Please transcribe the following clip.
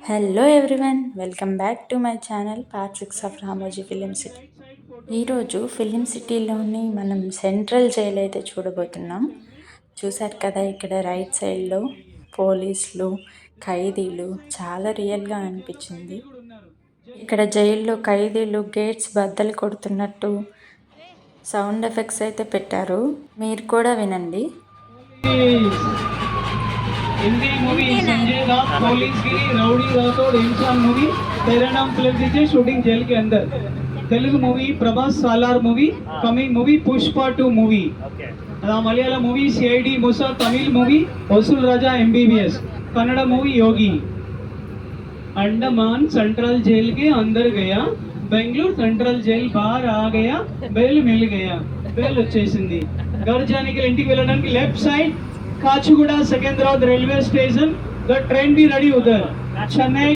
Hello everyone, welcome back to my channel part 6 of Ramoji film city. ఈరోజు film సిటీలోని మనం central jail అయితే చూడబోతున్నాం. చూసారు కదా, ఇక్కడ రైట్ సైడ్లో పోలీసులు, ఖైదీలు చాలా రియల్గా అనిపించింది. ఇక్కడ జైల్లో ఖైదీలు గేట్స్ బద్దలు కొడుతున్నట్టు సౌండ్ ఎఫెక్ట్స్ అయితే పెట్టారు, మీరు కూడా వినండి. हिंदी मूवी संजय दत्त पुलिस गिरी रउडी राठौड़ इंसान मूवी तेरा नाम फिल्म दीजिए शूटिंग जेल के अंदर. Telugu movie Prabhas Salaar movie coming movie Pushpa 2 movie. Malayalam movie CID Moosa, Tamil movie Vasool Raja MBBS, Kannada movie Yogi. Andaman central jail के अंदर गया, बेंगलुरु सेंट्रल जेल बाहर आ गया, बेल मिल गया, बेल వచ్చేసింది. घर जाने के लिए इंटिकी వెళ్ళడానికి left side Kacheguda Secunderabad railway station. The train भी रेडी उधर. चेन्नई